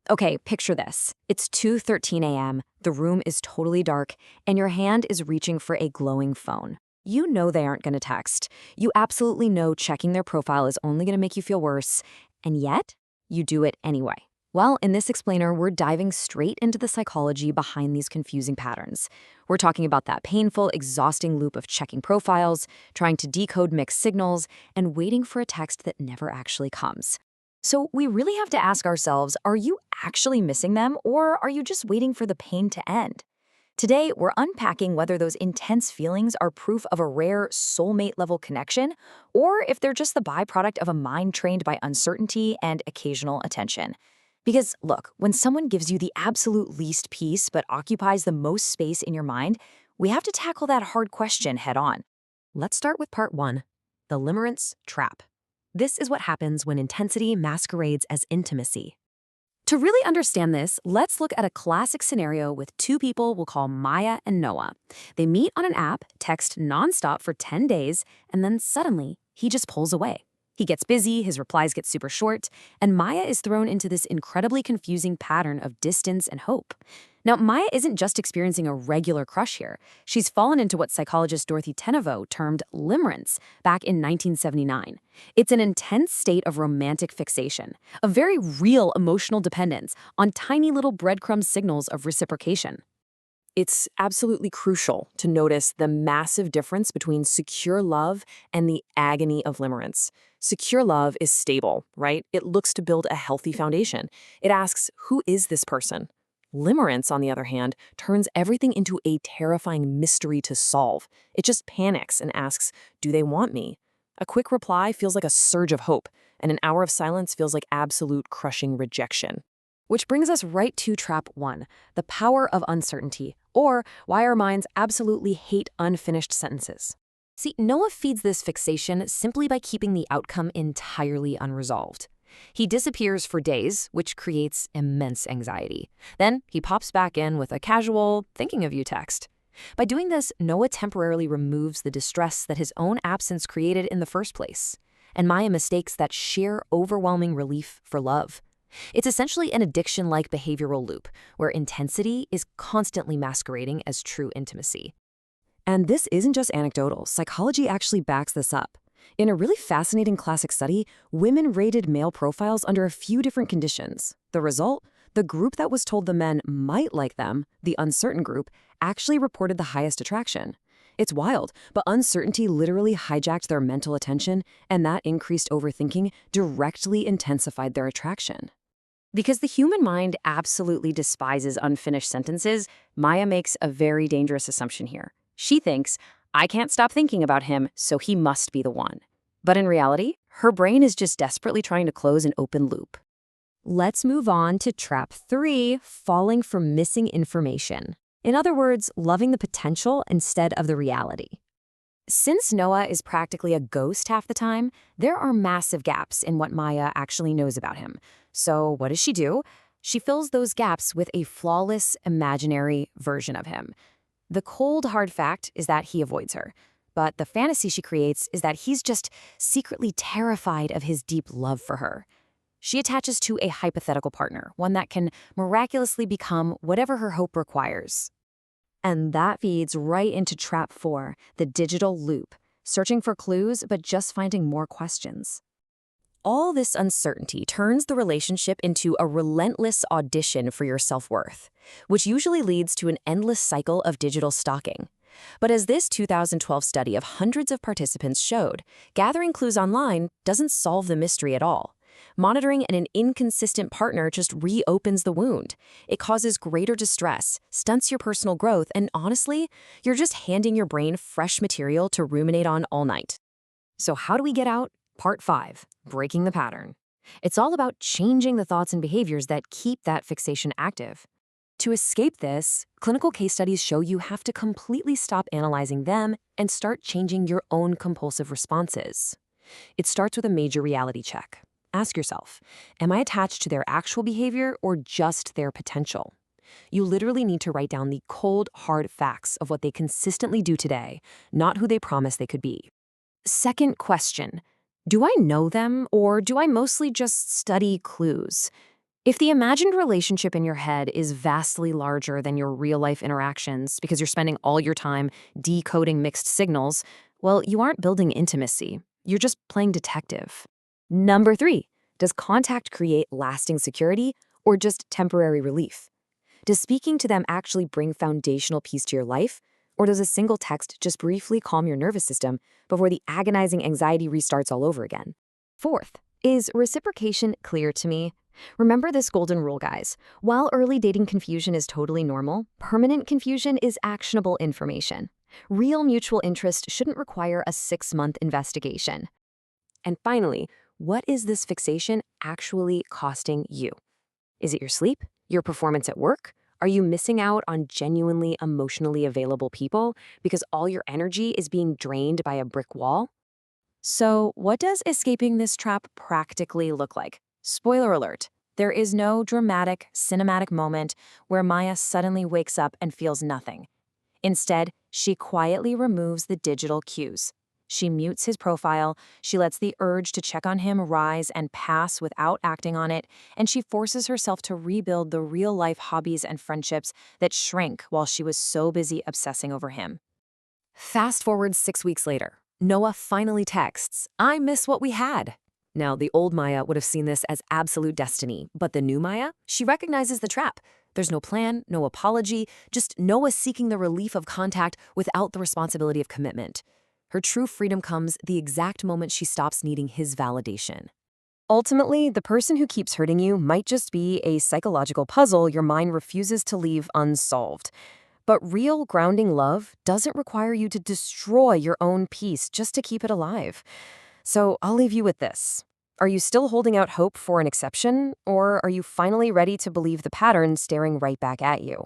Okay, picture this. It's 2:13 a.m., the room is totally dark, and your hand is reaching for a glowing phone. You know they aren't going to text. You absolutely know checking their profile is only going to make you feel worse, and yet you do it anyway. Well, in this explainer, we're diving straight into the psychology behind these confusing patterns. We're talking about that painful, exhausting loop of checking profiles, trying to decode mixed signals, and waiting for a text that never actually comes. So we really have to ask ourselves, are you actually missing them, or are you just waiting for the pain to end? Today, we're unpacking whether those intense feelings are proof of a rare soulmate-level connection, or if they're just the byproduct of a mind trained by uncertainty and occasional attention. Because, look, when someone gives you the absolute least peace but occupies the most space in your mind, we have to tackle that hard question head on. Let's start with part 1, the limerence trap. This is what happens when intensity masquerades as intimacy. To really understand this, let's look at a classic scenario with two people we'll call Maya and Noah. They meet on an app, text nonstop for 10 days, and then suddenly, he just pulls away. He gets busy, his replies get super short, and Maya is thrown into this incredibly confusing pattern of distance and hope. Now, Maya isn't just experiencing a regular crush here. She's fallen into what psychologist Dorothy Tenevo termed limerence back in 1979. It's an intense state of romantic fixation, a very real emotional dependence on tiny little breadcrumb signals of reciprocation. It's absolutely crucial to notice the massive difference between secure love and the agony of limerence. Secure love is stable, right? It looks to build a healthy foundation. It asks, who is this person? Limerence, on the other hand, turns everything into a terrifying mystery to solve. It just panics and asks, do they want me? A quick reply feels like a surge of hope, and an hour of silence feels like absolute crushing rejection. Which brings us right to trap 1, the power of uncertainty, or why our minds absolutely hate unfinished sentences. See, Noah feeds this fixation simply by keeping the outcome entirely unresolved. He disappears for days, which creates immense anxiety. Then he pops back in with a casual, thinking of you text. By doing this, Noah temporarily removes the distress that his own absence created in the first place. And Maya mistakes that sheer, overwhelming relief for love. It's essentially an addiction-like behavioral loop, where intensity is constantly masquerading as true intimacy. And this isn't just anecdotal. Psychology actually backs this up. In a really fascinating classic study, women rated male profiles under a few different conditions. The result? The group that was told the men might like them, the uncertain group, actually reported the highest attraction. It's wild, but uncertainty literally hijacked their mental attention, and that increased overthinking directly intensified their attraction. Because the human mind absolutely despises unfinished sentences, Maya makes a very dangerous assumption here. She thinks, I can't stop thinking about him, so he must be the one. But in reality, her brain is just desperately trying to close an open loop. Let's move on to trap 3, falling for missing information. In other words, loving the potential instead of the reality. Since Noah is practically a ghost half the time, there are massive gaps in what Maya actually knows about him. So what does she do? She fills those gaps with a flawless, imaginary version of him. The cold, hard fact is that he avoids her. But the fantasy she creates is that he's just secretly terrified of his deep love for her. She attaches to a hypothetical partner, one that can miraculously become whatever her hope requires. And that feeds right into trap 4, the digital loop, searching for clues but just finding more questions. All this uncertainty turns the relationship into a relentless audition for your self-worth, which usually leads to an endless cycle of digital stalking. But as this 2012 study of hundreds of participants showed, gathering clues online doesn't solve the mystery at all. Monitoring an inconsistent partner just reopens the wound. It causes greater distress, stunts your personal growth, and honestly, you're just handing your brain fresh material to ruminate on all night. So how do we get out? Part 5, breaking the pattern. It's all about changing the thoughts and behaviors that keep that fixation active. To escape this, clinical case studies show you have to completely stop analyzing them and start changing your own compulsive responses. It starts with a major reality check. Ask yourself, am I attached to their actual behavior or just their potential? You literally need to write down the cold, hard facts of what they consistently do today, not who they promise they could be. Second question, do I know them or do I mostly just study clues? If the imagined relationship in your head is vastly larger than your real-life interactions because you're spending all your time decoding mixed signals, well, you aren't building intimacy. You're just playing detective. Number 3, does contact create lasting security or just temporary relief? Does speaking to them actually bring foundational peace to your life? Or does a single text just briefly calm your nervous system before the agonizing anxiety restarts all over again? Fourth, is reciprocation clear to me? Remember this golden rule, guys. While early dating confusion is totally normal, permanent confusion is actionable information. Real mutual interest shouldn't require a 6-month investigation. And finally, what is this fixation actually costing you? Is it your sleep? Your performance at work? Are you missing out on genuinely emotionally available people because all your energy is being drained by a brick wall? So, what does escaping this trap practically look like? Spoiler alert, there is no dramatic, cinematic moment where Maya suddenly wakes up and feels nothing. Instead, she quietly removes the digital cues. She mutes his profile, she lets the urge to check on him rise and pass without acting on it, and she forces herself to rebuild the real-life hobbies and friendships that shrank while she was so busy obsessing over him. Fast forward 6 weeks later. Noah finally texts, "I miss what we had." Now, the old Maya would have seen this as absolute destiny, but the new Maya, she recognizes the trap. There's no plan, no apology, just Noah seeking the relief of contact without the responsibility of commitment. Her true freedom comes the exact moment she stops needing his validation. Ultimately, the person who keeps hurting you might just be a psychological puzzle your mind refuses to leave unsolved. But real grounding love doesn't require you to destroy your own peace just to keep it alive. So I'll leave you with this. Are you still holding out hope for an exception, or are you finally ready to believe the pattern staring right back at you?